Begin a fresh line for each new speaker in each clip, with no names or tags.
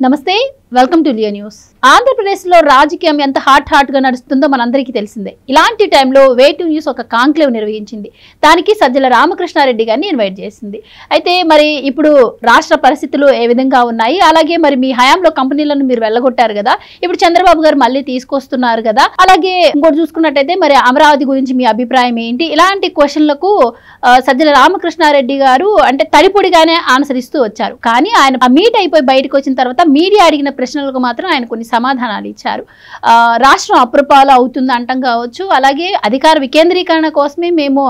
నమస్తే welcome to Leo news. ఆంధ్రప్రదేశ్లో రాజకీయం ఎంత హాట్గా నడుస్తుందో మనందరికీ తెలిసిందే. ఇలాంటి టైంలో వే2 న్యూస్ ఒక కాంక్లేవ్ నిర్వహించింది. దానికి సజ్జల రామకృష్ణారెడ్డి గారిని ఇన్వైట్ చేసింది. అయితే మరి ఇప్పుడు రాష్ట్ర పరిస్థితులు ఏ విధంగా ఉన్నాయి, అలాగే మరి మీ హయాంలో కంపెనీలను మీరు వెళ్ళగొట్టారు కదా, ఇప్పుడు చంద్రబాబు గారు మళ్ళీ తీసుకొస్తున్నారు కదా, అలాగే ఇంకోటి చూసుకున్నట్టయితే మరి అమరావతి గురించి మీ అభిప్రాయం ఏంటి, ఇలాంటి క్వశ్చన్లకు సజ్జల రామకృష్ణారెడ్డి గారు అంటే తడిపొడిగానే ఆన్సర్ ఇస్తూ వచ్చారు. కానీ ఆయన మీట్ అయిపోయి బయటకు వచ్చిన తర్వాత మీడియా అడిగిన ప్రశ్నలకు మాత్రం ఆయన కొన్ని సమాధానాలు ఇచ్చారు. రాష్ట్రం అప్రపాలు అవుతుంది అంటం కావచ్చు, అలాగే అధికార వికేంద్రీకరణ కోసమే మేము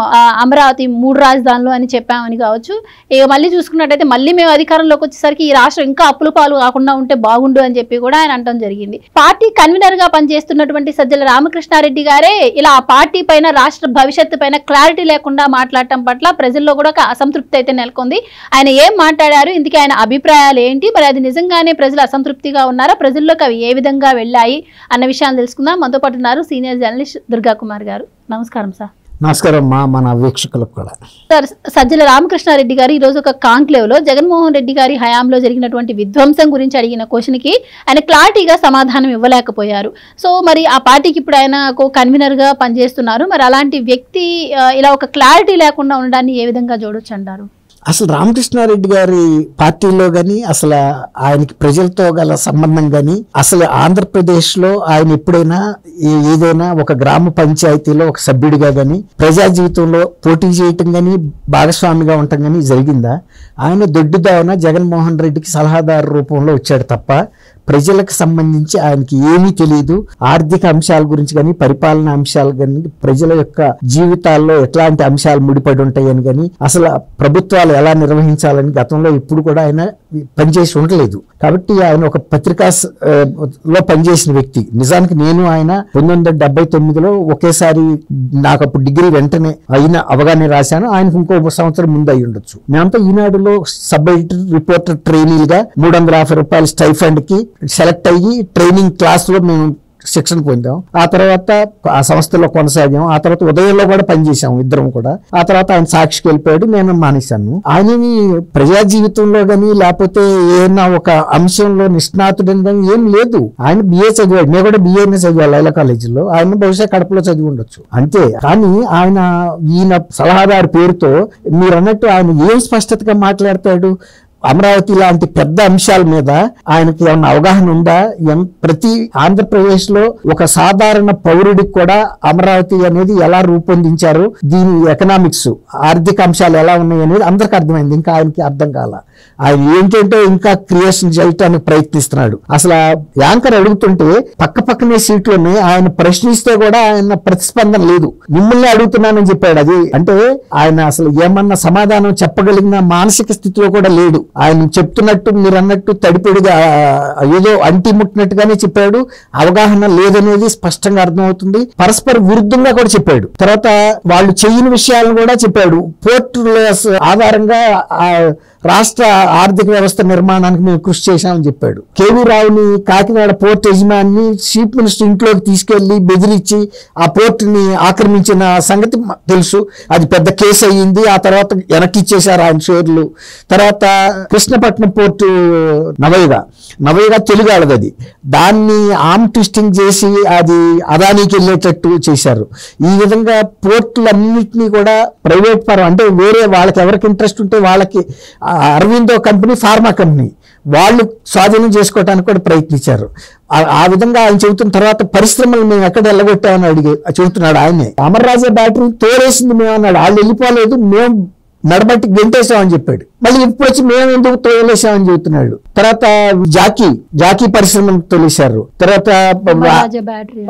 అమరావతి 3 రాజధానులు అని చెప్పామని కావచ్చు. ఇక మళ్ళీ చూసుకున్నట్టయితే మళ్ళీ మేము అధికారంలోకి వచ్చేసరికి ఈ రాష్ట్రం ఇంకా అప్పుల పాలు కాకుండా ఉంటే బాగుండు అని చెప్పి కూడా ఆయన అంటం జరిగింది. పార్టీ కన్వీనర్ గా పనిచేస్తున్నటువంటి సజ్జల రామకృష్ణారెడ్డి గారే ఇలా ఆ పార్టీ పైన రాష్ట్ర భవిష్యత్తు పైన క్లారిటీ లేకుండా మాట్లాడటం పట్ల ప్రజల్లో కూడా ఒక అసంతృప్తి అయితే నెలకొంది. ఆయన ఏం మాట్లాడారు, ఇందుకే ఆయన అభిప్రాయాలు ఏంటి, మరి అది నిజంగానే ప్రజలు అసంతృప్తిగా ఉన్నారా, ప్రజల్లోకి అవి ఏ విధంగా వెళ్ళాయి అన్న విషయాలు తెలుసుకుందాం. మనతో పాటు ఉన్నారు సీనియర్ జర్నలిస్ట్ దుర్గా కుమార్ గారు. నమస్కారం సార్.
నమస్కారం మన వీక్షకులకు కూడా.
సార్, సజ్జల రామకృష్ణారెడ్డి గారు ఈరోజు ఒక కాంక్లేవ్ లో జగన్మోహన్ రెడ్డి గారి హయాంలో జరిగినటువంటి విధ్వంసం గురించి అడిగిన క్వశ్చన్ కి ఆయన క్లారిటీగా సమాధానం ఇవ్వలేకపోయారు. సో మరి ఆ పార్టీకి ఇప్పుడు ఆయన కన్వీనర్ గా పనిచేస్తున్నారు. మరి అలాంటి వ్యక్తి ఇలా ఒక క్లారిటీ లేకుండా ఉండడాన్ని ఏ విధంగా చూడొచ్చు అంటారు?
అసలు రామకృష్ణారెడ్డి గారి పార్టీలో గాని, అసలు ఆయనకి ప్రజలతో గల సంబంధం గాని, అసలు ఆంధ్రప్రదేశ్ లో ఆయన ఎప్పుడైనా ఏదైనా ఒక గ్రామ పంచాయతీలో ఒక సభ్యుడిగా గాని, ప్రజా జీవితంలో పోటీ చేయటం గాని, భాగస్వామిగా ఉండటం గాని జరిగిందా? ఆయన దొడ్డిదావన జగన్మోహన్ రెడ్డికి సలహాదారు రూపంలో వచ్చాడు తప్ప ప్రజలకు సంబంధించి ఆయనకి ఏమీ తెలియదు. ఆర్థిక అంశాల గురించి కానీ, పరిపాలన అంశాలు కానీ, ప్రజల యొక్క జీవితాల్లో ఎట్లాంటి అంశాలు ముడిపడి ఉంటాయని కానీ, అసలు ప్రభుత్వాలు ఎలా నిర్వహించాలని గతంలో ఇప్పుడు కూడా ఆయన పనిచేసి ఉండలేదు. కాబట్టి ఆయన ఒక పత్రికాలో పనిచేసిన వ్యక్తి. నిజానికి నేను ఆయన 1979లో ఒకేసారి నాకు అప్పుడు డిగ్రీ వెంటనే అవగానే రాశాను. ఆయనకు ఇంకో సంవత్సరం ముందు అయి ఉండొచ్చు. మేమంతా ఈనాడులో సబ్ ఎడిటర్ రిపోర్టర్ ట్రైనీలుగా 350 రూపాయల స్టైఫండ్ కి సెలెక్ట్ అయ్యి ట్రైనింగ్ క్లాస్ లో మేము శిక్షణ పొందాం. ఆ తర్వాత ఆ సంస్థలో కొనసాగాం. ఆ తర్వాత ఉదయంలో కూడా పనిచేసాం ఇద్దరం కూడా. ఆ తర్వాత ఆయన సాక్షికి వెళ్ళిపోయాడు, నేను మానేశాను. ఆయనని ప్రజా జీవితంలో గానీ లేకపోతే ఏదైనా ఒక అంశంలో నిష్ణాతుడని కానీ ఏం లేదు. ఆయన బిఏ చదివాడు, నేను కూడా బిఏనే చదివాను లైలా కాలేజీలో. ఆయన బహుశా కడపలో చదివి ఉండొచ్చు అంతే. కానీ ఈయన సలహాదారు పేరుతో మీరు అన్నట్టు ఆయన ఏం స్పష్టతగా మాట్లాడతాడు? అమరావతి లాంటి పెద్ద అంశాల మీద ఆయనకి ఏమన్నా అవగాహన ఉందా? ప్రతి ఆంధ్రప్రదేశ్ లో ఒక సాధారణ పౌరుడికి కూడా అమరావతి అనేది ఎలా రూపొందించారు, దీని ఎకనామిక్స్ ఆర్థిక అంశాలు ఎలా ఉన్నాయి అనేది అందరికి అర్థమైంది. ఇంకా ఆయనకి అర్థం కాల. ఆయన ఏంటంటే ఇంకా క్రియేషన్ చేయటానికి ప్రయత్నిస్తున్నాడు. అసలు యాంకర్ అడుగుతుంటే పక్కనే సీట్లోనే ఆయన ప్రశ్నిస్తే కూడా ఆయన ప్రతిస్పందన లేదు. మిమ్మల్ని అడుగుతున్నానని చెప్పాడు. అది అంటే ఆయన అసలు ఏమన్నా సమాధానం చెప్పగలిగిన మానసిక స్థితిలో కూడా లేడు. ఆయన చెప్తున్నట్టు మీరు అన్నట్టు తడిపొడిగా ఏదో అంటి ముట్టినట్టుగానే చెప్పాడు. అవగాహన లేదనేది స్పష్టంగా అర్థమవుతుంది. పరస్పర విరుద్ధంగా కూడా చెప్పాడు. తర్వాత వాళ్ళు చేయని విషయాలను కూడా చెప్పాడు. పోర్టుల ఆధారంగా రాష్ట్ర ఆర్థిక వ్యవస్థ నిర్మాణానికి మేము కృషి చేశామని చెప్పాడు. కేవీ రావుని కాకినాడ పోర్ట్ యజమాని చీఫ్ మినిస్టర్ ఇంట్లోకి తీసుకెళ్లి బెదిరించి ఆ పోర్టుని ఆక్రమించిన సంగతి తెలుసు. అది పెద్ద కేసు అయ్యింది. ఆ తర్వాత వెనక్కి ఇచ్చేశారు ఆయన షేర్లు. తర్వాత కృష్ణపట్నం పోర్టు నవయుగ తెలుగాడది. అది దాన్ని ఆమ్ ట్విస్టింగ్ చేసి అది అదానికి వెళ్ళేటట్టు చేశారు. ఈ విధంగా పోర్టులన్నింటినీ కూడా ప్రైవేట్ పరం అంటే వేరే వాళ్ళకి ఎవరికి ఇంట్రెస్ట్ ఉంటే వాళ్ళకి అరవిందో కంపెనీ, ఫార్మా కంపెనీ వాళ్ళు స్వాధీనం చేసుకోవడానికి కూడా ప్రయత్నించారు. ఆ విధంగా ఆయన చెబుతున్న తర్వాత పరిశ్రమలు మేము ఎక్కడ వెళ్ళగొట్టామని చెబుతున్నాడు ఆయనే. అమర్రాజా బ్యాటరీ తోలేసింది మేము అన్నాడు. వాళ్ళు వెళ్ళిపోలేదు, మేము నడబట్టి గెంటేసామని చెప్పాడు. మళ్ళీ ఇప్పుడు వచ్చి మేము ఎందుకు తోలేసామని చెబుతున్నాడు. తర్వాత జాకీ పరిశ్రమను తోలేశారు. తర్వాత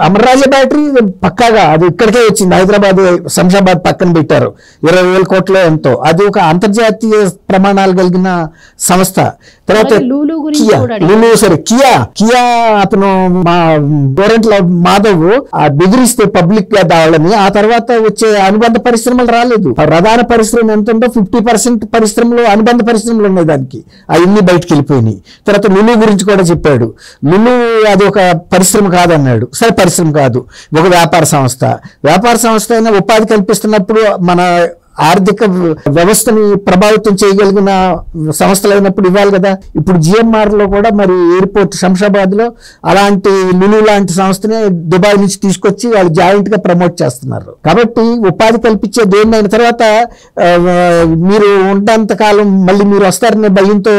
అమర్రాజా బ్యాటరీ పక్కాగా అది ఇక్కడికే వచ్చింది. హైదరాబాద్ శంషాబాద్ పక్కన పెట్టారు. 20,000 కోట్ల ఎంతో. అది ఒక అంతర్జాతీయ ప్రమాణాలు కలిగిన సంస్థ. తర్వాత కియా అతను మా గోరెంట్ల మాధవ్ బెదిరిస్తే పబ్లిక్ గా దావాలని ఆ తర్వాత వచ్చే అనుబంధ పరిశ్రమలు రాలేదు. ప్రధాన పరిశ్రమ ఎంత ఉందో 50% పరిశ్రమలు అనుబంధ పరిశ్రమలు ఉన్నాయి. దానికి అవన్నీ బయటకు వెళ్ళిపోయినాయి. తర్వాత లులు గురించి కూడా చెప్పాడు. లులు అది ఒక పరిశ్రమ కాదన్నాడు. సరే పరిశ్రమ కాదు, ఒక వ్యాపార సంస్థ అయినా ఉపాధి కల్పిస్తున్నప్పుడు మన ఆర్థిక వ్యవస్థని ప్రభావితం చేయగలిగిన సంస్థలు అయినప్పుడు ఇవ్వాలి కదా. ఇప్పుడు జిఎంఆర్ లో కూడా మరి ఎయిర్పోర్ట్ శంషాబాద్ లో అలాంటి లులు లాంటి సంస్థని దుబాయ్ నుంచి తీసుకొచ్చి వాళ్ళు జాయింట్ గా ప్రమోట్ చేస్తున్నారు. కాబట్టి ఉపాధి కల్పించే దేన్నైన తర్వాత మీరు ఉన్నంత కాలం మళ్ళీ మీరు వస్తారనే భయంతో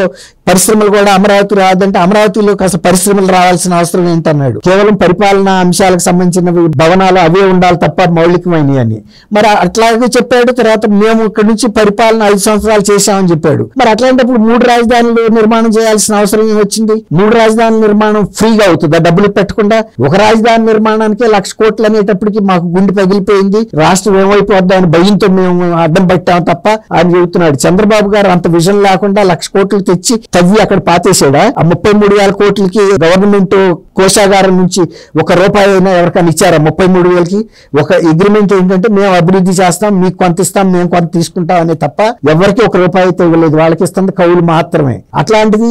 పరిశ్రమలు కూడా అమరావతి రాదంటే అమరావతిలో కాస్త పరిశ్రమలు రావాల్సిన అవసరం ఏంటన్నాడు. కేవలం పరిపాలనా అంశాలకు సంబంధించిన భవనాలు అవే ఉండాలి తప్ప మౌలికమైనవి అని. మరి అట్లాగే చెప్పాడు. తర్వాత మేము ఇక్కడ నుంచి పరిపాలన 5 సంవత్సరాలు చేశామని చెప్పాడు. మరి అట్లాంటప్పుడు 3 రాజధానులు నిర్మాణం చేయాల్సిన అవసరం ఏమొచ్చింది? 3 రాజధానుల నిర్మాణం ఫ్రీగా అవుతుందా డబ్బులు పెట్టకుండా? ఒక రాజధాని నిర్మాణానికే 1,00,000 కోట్లు అనేటప్పటికి మాకు గుండె పగిలిపోయింది, రాష్ట్రం ఏమైపోద్దా అని భయంతో మేము అడ్డం పెట్టాం తప్ప అని చెబుతున్నాడు. చంద్రబాబు గారు అంత విజన్ లేకుండా 1,00,000 కోట్లు తెచ్చి తవ్వి అక్కడ పాతేసాడా? ఆ 33,000 కోట్లకి గవర్నమెంట్ కోశాగారం నుంచి ₹1 అయినా ఎవరికైనా ఇచ్చారా? 33,000కి ఒక అగ్రిమెంట్ ఏంటంటే మేము అభివృద్ధి చేస్తాం, మీకు కొంత ఇస్తాం, మేము కొంత తీసుకుంటాం అనే తప్ప ఎవరికి ₹1 అయితే ఇవ్వలేదు. వాళ్ళకి ఇస్తుంది కౌలు మాత్రమే. అట్లాంటిది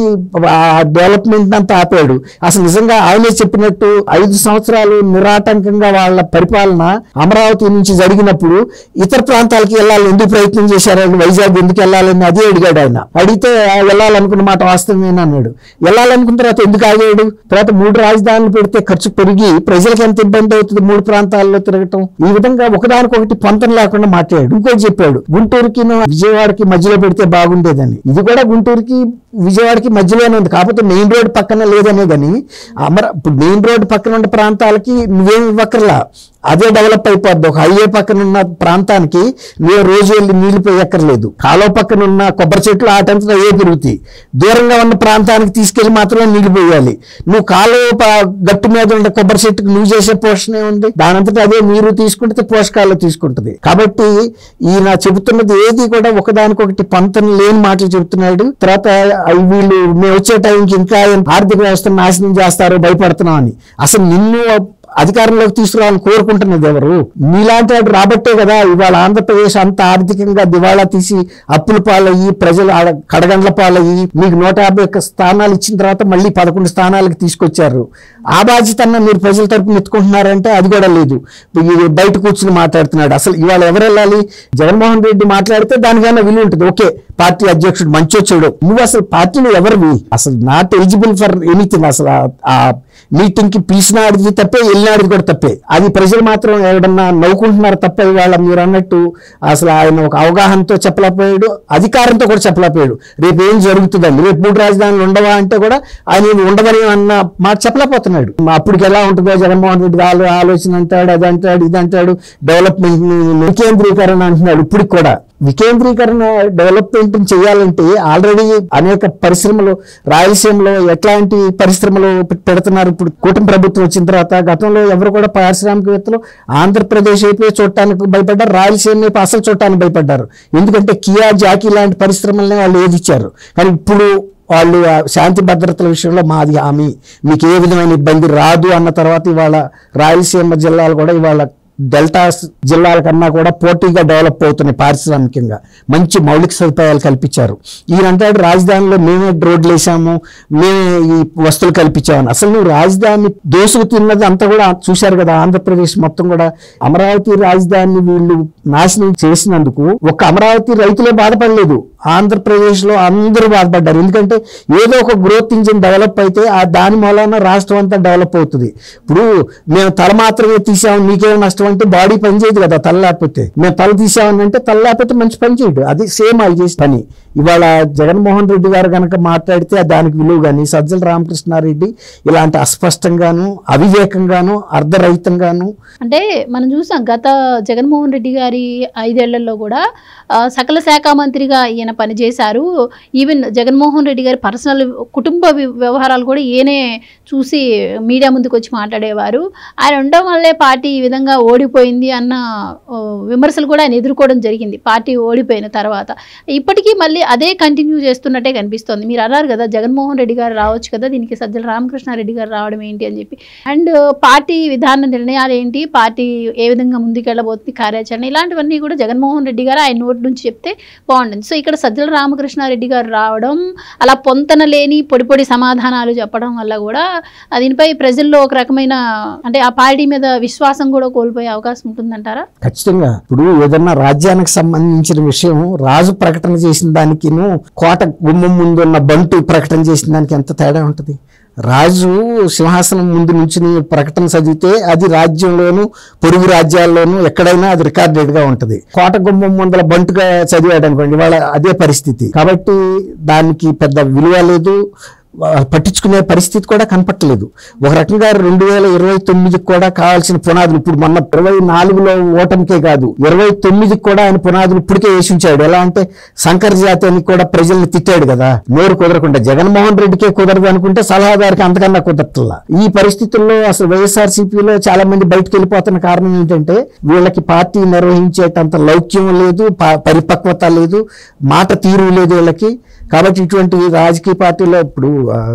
ఆ డెవలప్మెంట్ అంతా ఆపాడు. అసలు నిజంగా ఆయనే చెప్పినట్టు 5 సంవత్సరాలు నిరాటంకంగా వాళ్ళ పరిపాలన అమరావతి నుంచి జరిగినప్పుడు ఇతర ప్రాంతాలకి వెళ్ళాలని ఎందుకు ప్రయత్నం చేశారు? వైజాగ్ ఎందుకు వెళ్ళాలని అదే అడిగాడు ఆయన. అడిగితే వెళ్ళాలనుకున్న మాట వాస్తవమేనా అన్నాడు. వెళ్ళాలనుకున్న తర్వాత ఎందుకు ఆగాడు? తర్వాత 3 రాజధానులు పెడితే ఖర్చు పెరిగి ప్రజలకు ఎంత ఇబ్బంది అవుతుంది 3 ప్రాంతాల్లో తిరగటం. ఈ విధంగా ఒకదానికొకటి పొంతం లేకుండా మాట్లాడాడు. ఇంకోటి చెప్పాడు, గుంటూరుకి విజయవాడకి మధ్యలో పెడితే బాగుండేదని. ఇది కూడా గుంటూరుకి విజయవాడకి మధ్యలోనే ఉంది, కాకపోతే మెయిన్ రోడ్ పక్కన లేదనే కానీ ఇప్పుడు మెయిన్ రోడ్ పక్కన ఉన్న ప్రాంతాలకి నువ్వేమి ఇవ్వక్కర్లా, అదే డెవలప్ అయిపోద్ది. ఒక హైవే పక్కన ఉన్న ప్రాంతానికి మేము రోజు వెళ్ళి నీళ్లు పోయక్కర్లేదు. కాలువ పక్కన ఉన్న కొబ్బరి చెట్లు ఆటంతా ఏ పెరుగుతాయి. దూరంగా ఉన్న ప్రాంతానికి తీసుకెళ్లి మాత్రమే నీళ్లు పోయాలి. నువ్వు కాలువ గట్టు మీద ఉండే కొబ్బరి చెట్టుకు నువ్వు చేసే పోషణ ఉంది, దానంతటా అదే నీరు తీసుకుంటే పోషకాలు తీసుకుంటది. కాబట్టి ఈయన చెబుతున్నది ఏది కూడా ఒకదానికొకటి పంతం లేని మాటలు చెబుతున్నాడు. తర్వాత వీళ్ళు మేము వచ్చే టైంకి ఇంకా ఆర్థిక వ్యవస్థను నాశనం చేస్తారు భయపడుతున్నాం అని. అసలు నిన్ను అధికారంలోకి తీసుకురావాలని కోరుకుంటున్నది ఎవరు? నీలాంటి వాడు రాబట్టే కదా ఇవాళ ఆంధ్రప్రదేశ్ అంత ఆర్థికంగా దివాళా తీసి అప్పుల పాలయ్యి ప్రజలు కడగండ్ల పాలయ్యి మీకు 151 స్థానాలు ఇచ్చిన తర్వాత మళ్ళీ 11 స్థానాలకు తీసుకొచ్చారు. ఆ బాధ్యతన్నా మీరు ప్రజల తరపున ఎత్తుకుంటున్నారంటే అది కూడా లేదు. బయట కూర్చుని మాట్లాడుతున్నాడు. అసలు ఇవాళ ఎవరు వెళ్ళాలి? జగన్మోహన్ రెడ్డి మాట్లాడితే దానికైనా విలువ ఉంటుంది. ఓకే, పార్టీ అధ్యక్షుడు మంచొచ్చాడు. నువ్వు అసలు పార్టీలో ఎవరివి? అసలు నాట్ ఎలిజిబుల్ ఫర్ ఎనీథింగ్. అసలు ఆ మీటింగ్ కి పిలిచినాడిది తప్పే, వెళ్ళినాడిది కూడా తప్పే. అది ప్రజలు మాత్రం ఎవడన్నా నవ్వుకుంటున్నారు తప్ప ఇవాళ మీరు అన్నట్టు అసలు ఆయన ఒక అవగాహనతో చెప్పలేకపోయాడు, అధికారంతో కూడా చెప్పలేకపోయాడు. రేపు ఏం జరుగుతుందండి, రేపు 3 రాజధానులు ఉండవా అంటే కూడా ఆయన ఉండవని అన్న మాట చెప్పలేకపోతున్నాడు. అప్పటికి ఎలా ఉంటుందో జగన్మోహన్ రెడ్డి ఆలోచన అంటాడు, అది అంటాడు, ఇది అంటాడు, డెవలప్మెంట్ వికేంద్రీకరణ అంటున్నాడు. ఇప్పటికి కూడా వికేంద్రీకరణ డెవలప్మెంట్ చేయాలంటే ఆల్రెడీ అనేక పరిశ్రమలు రాయలసీమలో ఎట్లాంటి పరిశ్రమలు పెడుతున్నారు. ఇప్పుడు కూటమి ప్రభుత్వం వచ్చిన తర్వాత గతంలో ఎవరు కూడా పారిశ్రామికవేత్తలు ఆంధ్రప్రదేశ్ అయిపోయి చూడటానికి భయపడ్డారు, రాయలసీమ అసలు చూడటానికి భయపడ్డారు. ఎందుకంటే కియా, జాకీ లాంటి పరిశ్రమలనే వాళ్ళు ఏది ఇచ్చారు. కానీ ఇప్పుడు వాళ్ళు శాంతి భద్రతల విషయంలో మాది హామీ, మీకు ఏ విధమైన ఇబ్బంది రాదు అన్న తర్వాత ఇవాళ రాయలసీమ జిల్లాలు కూడా ఇవాళ డెల్టా జిల్లాల కన్నా కూడా పోటీగా డెవలప్ అవుతున్నాయి. పారిశ్రామికంగా మంచి మౌలిక సదుపాయాలు కల్పించారు. ఈయనంటాడు రాజధానిలో మేమే రోడ్లు వేసాము, మేమే ఈ వస్తువులు కల్పించామని. అసలు నువ్వు రాజధాని దోసుకు తిన్నది అంతా కూడా చూశారు కదా. ఆంధ్రప్రదేశ్ మొత్తం కూడా అమరావతి రాజధానిని వీళ్ళు నాశనం చేసినందుకు ఒక్క అమరావతి రైతులే బాధపడలేదు, ఆంధ్రప్రదేశ్ లో అందరూ బాధపడ్డారు. ఎందుకంటే ఏదో ఒక గ్రోత్ ఇంజిన్ డెవలప్ అయితే ఆ దాని మూలాన రాష్ట్రం అంతా డెవలప్ అవుతుంది. ఇప్పుడు మేము తల మాత్రమే తీసాము, నీకేం నష్టం అంటే బాడీ పని చేయదు కదా. తల లేకపోతే మేము తల తీసామని అంటే తల లేకపోతే మంచి పని చేయడు. అది సేమ్ అది చేసే పని. ఇవాళ జగన్మోహన్ రెడ్డి గారు కనుక మాట్లాడితే దానికి విలువ, కానీ సజ్జల రామకృష్ణారెడ్డి ఇలాంటి అస్పష్టంగాను, అవివేకంగాను, అర్ధరహితంగాను.
అంటే మనం చూసాం గత జగన్మోహన్ రెడ్డి గారి 5 ఏళ్లలో కూడా సకల శాఖ మంత్రిగా ఈయన పనిచేశారు. ఈవెన్ జగన్మోహన్ రెడ్డి గారి పర్సనల్ కుటుంబ వ్యవహారాలు కూడా ఈయనే చూసి మీడియా ముందుకు వచ్చి మాట్లాడేవారు. ఆయన ఉండడం వల్లే పార్టీ ఈ విధంగా ఓడిపోయింది అన్న విమర్శలు కూడా ఆయన ఎదుర్కోవడం జరిగింది పార్టీ ఓడిపోయిన తర్వాత. ఇప్పటికీ మళ్ళీ అదే కంటిన్యూ చేస్తున్నట్టే కనిపిస్తోంది. మీరు అన్నారు కదా జగన్మోహన్ రెడ్డి గారు రావచ్చు కదా, దీనికి సజ్జల రామకృష్ణారెడ్డి గారు రావడం ఏంటి అని చెప్పి. అండ్ పార్టీ విధాన నిర్ణయాలు ఏంటి, పార్టీ ఏ విధంగా ముందుకెళ్ళబోతుంది, కార్యాచరణ, ఇలాంటివన్నీ కూడా జగన్మోహన్ రెడ్డి గారు ఆయన నోటి నుంచి చెప్తే బాగుంటుంది. సో ఇక్కడ సజ్జల రామకృష్ణారెడ్డి గారు రావడం, అలా పొంతన లేని పొడి పొడి సమాధానాలు చెప్పడం వల్ల కూడా దీనిపై ప్రజల్లో ఒక రకమైన అంటే ఆ పార్టీ మీద విశ్వాసం కూడా కోల్పోయే అవకాశం ఉంటుందంటారా?
ఖచ్చితంగా. ఇప్పుడు ఏదన్నా రాజ్యానికి సంబంధించిన విషయం రాజు ప్రకటన చేసిన దానికిను కోట గుమ్మం ముందు ఉన్న బంటు ప్రకటన చేసిన దానికి ఎంత తేడా ఉంటుంది? రాజు సింహాసనం ముందు నుంచి ప్రకటన చదివితే అది రాజ్యంలోను పొరుగు రాజ్యాల్లోనూ ఎక్కడైనా అది రికార్డెడ్గా ఉంటుంది. కోట గుమ్మం ముందల బంటుగా చదివాడు అనుకోండి, వాళ్ళ అదే పరిస్థితి. కాబట్టి దానికి పెద్ద విలువ లేదు, పట్టించుకునే పరిస్థితి కూడా కనపట్టలేదు. ఒక రకంగా 2029 కూడా కావాల్సిన పునాదులు ఇప్పుడు మొన్న 24లో ఓటమికే కాదు 29కి కూడా ఆయన పునాదులు ఇప్పటికే వేసించాడు. ఎలా అంటే శంకర్ జాతి అని కూడా ప్రజల్ని తిట్టాడు కదా, నోరు కుదరకుండా. జగన్మోహన్ రెడ్డికే కుదరదు అనుకుంటే సలహాదారికి అంతకన్నా కుదరట్లా. ఈ పరిస్థితుల్లో అసలు వైఎస్ఆర్సీపీలో చాలా మంది బయటకు వెళ్ళిపోతున్న కారణం ఏంటంటే వీళ్ళకి పార్టీ నిర్వహించేటంత లౌక్యం లేదు, పరిపక్వత లేదు, మాట తీరు లేదు వీళ్ళకి. కాబట్టి ఇటువంటి రాజకీయ పార్టీలో ఇప్పుడు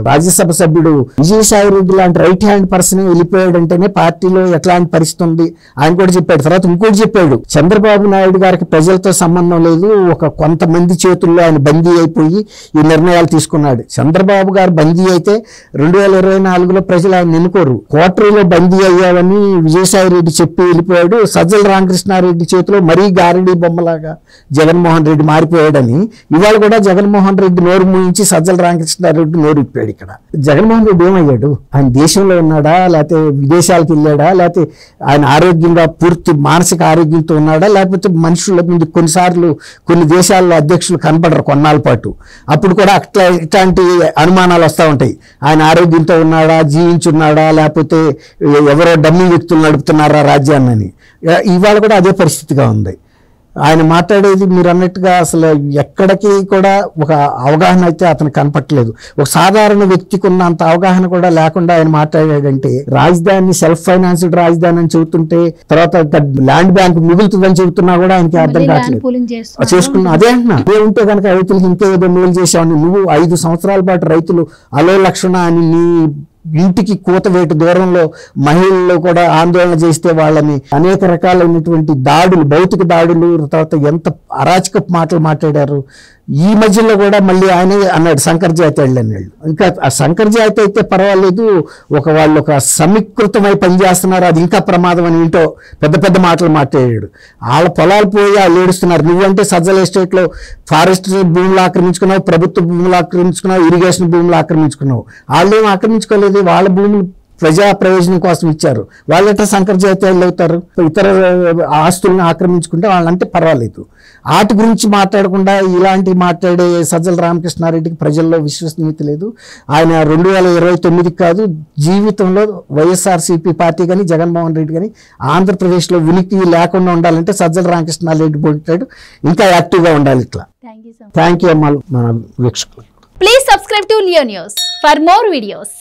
రాజ్యసభ సభ్యుడు విజయసాయి రెడ్డి లాంటి రైట్ హ్యాండ్ పర్సన్ వెళ్ళిపోయాడంటేనే పార్టీలో ఎట్లాంటి పరిస్థితి ఉంది ఆయన కూడా చెప్పాడు. తర్వాత ఇంకోటి చెప్పాడు, చంద్రబాబు నాయుడు గారికి ప్రజలతో సంబంధం లేదు, ఒక కొంతమంది చేతుల్లో ఆయన బందీ అయిపోయి ఈ నిర్ణయాలు తీసుకున్నాడు. చంద్రబాబు గారు బందీ అయితే 2024లో ప్రజలు ఆయన ఎన్నుకోరు. కోటరీలో బందీ అయ్యావని విజయసాయి రెడ్డి చెప్పి వెళ్ళిపోయాడు. సజ్జల రామకృష్ణారెడ్డి చేతిలో మరీ గారడీ బొమ్మలాగా జగన్మోహన్ రెడ్డి మారిపోయాడని ఇవాళ కూడా జగన్మోహన్ రెడ్డి నోరు మూయించి సజ్జల రామకృష్ణారెడ్డి నోరు ఇప్పాడు. ఇక్కడ జగన్మోహన్ రెడ్డి ఏమయ్యాడు? ఆయన దేశంలో ఉన్నాడా, లేకపోతే విదేశాలకు వెళ్ళాడా, లేకపోతే ఆయన ఆరోగ్యంగా పూర్తి మానసిక ఆరోగ్యంతో ఉన్నాడా, లేకపోతే మనుషుల ముందు కొన్నిసార్లు కొన్ని దేశాల్లో అధ్యక్షులు కనపడరు కొన్నాళ్ళ పాటు, అప్పుడు కూడా ఇట్లాంటి అనుమానాలు వస్తూ ఉంటాయి. ఆయన ఆరోగ్యంతో ఉన్నాడా, జీవించున్నాడా, లేకపోతే ఎవరో డమ్మీ వ్యక్తులు నడుపుతున్నారా రాజ్యాన్ని. ఇవాళ కూడా అదే పరిస్థితిగా ఉంది. ఆయన మాట్లాడేది మీరు అన్నట్టుగా అసలు ఎక్కడికి కూడా ఒక అవగాహన అయితే అతను కనపట్టలేదు. ఒక సాధారణ వ్యక్తికి ఉన్నంత అవగాహన కూడా లేకుండా ఆయన మాట్లాడాడంటే, రాజధాని సెల్ఫ్ ఫైనాన్స్డ్ రాజధాని అని చెబుతుంటే తర్వాత ల్యాండ్ బ్యాంక్ మిగులుతుందని చెబుతున్నా కూడా ఆయనకి అర్థం కావట్లేదు. చేసుకున్నా అదే అంటున్నా, అదే ఉంటే కనుక రైతులకు ఇంకేదో మేలు చేసావని, నువ్వు 5 సంవత్సరాల పాటు రైతులు అలో లక్షణ అని నీ ఇంటికి కూతవేటు దూరంలో మహిళల్లో కూడా ఆందోళన చేస్తే వాళ్ళని అనేక రకాలైనటువంటి దాడులు, భౌతిక దాడులు, తర్వాత ఎంత అరాచక మాటలు మాట్లాడారు. ఈ మధ్యలో కూడా మళ్ళీ ఆయన అన్నాడు శంకర్ జాతి అన్నాడు. ఇంకా ఆ శంకర్ జాతి అయితే పర్వాలేదు, వాళ్ళు ఒక సమీకృతమై పనిచేస్తున్నారు, అది ఇంకా ప్రమాదం అని ఏంటో పెద్ద పెద్ద మాటలు మాట్లాడాడు. వాళ్ళ పొలాలు పోయి వాళ్ళు ఏడుస్తున్నారు. నువ్వంటే సజ్జల ఎస్టేట్లో ఫారెస్ట్ భూములు ఆక్రమించుకున్నావు, ప్రభుత్వ భూములు ఆక్రమించుకున్నావు, ఇరిగేషన్ భూములు ఆక్రమించుకున్నావు. వాళ్ళేం ఆక్రమించుకోలేదు, వాళ్ళ భూములు ప్రజా ప్రయోజనం కోసం ఇచ్చారు. వాళ్ళంటే శంకర్ జాతీయాలు అవుతారు. ఇతర ఆస్తులను ఆక్రమించుకుంటే వాళ్ళంటే పర్వాలేదు. వాటి గురించి మాట్లాడకుండా ఇలాంటి మాట్లాడే సజ్జల రామకృష్ణారెడ్డికి ప్రజల్లో విశ్వసనీయత లేదు. ఆయన 2029కి కాదు, జీవితంలో వైఎస్ఆర్సీపీ పార్టీ కానీ జగన్మోహన్ రెడ్డి కానీ ఆంధ్రప్రదేశ్లో ఉనికి లేకుండా ఉండాలంటే సజ్జల రామకృష్ణారెడ్డి పోతాడు, ఇంకా యాక్టివ్గా ఉండాలి. ఇట్లా థ్యాంక్ యూ అమ్మా మన వీక్షకులు.
Please subscribe to Leo News for more videos.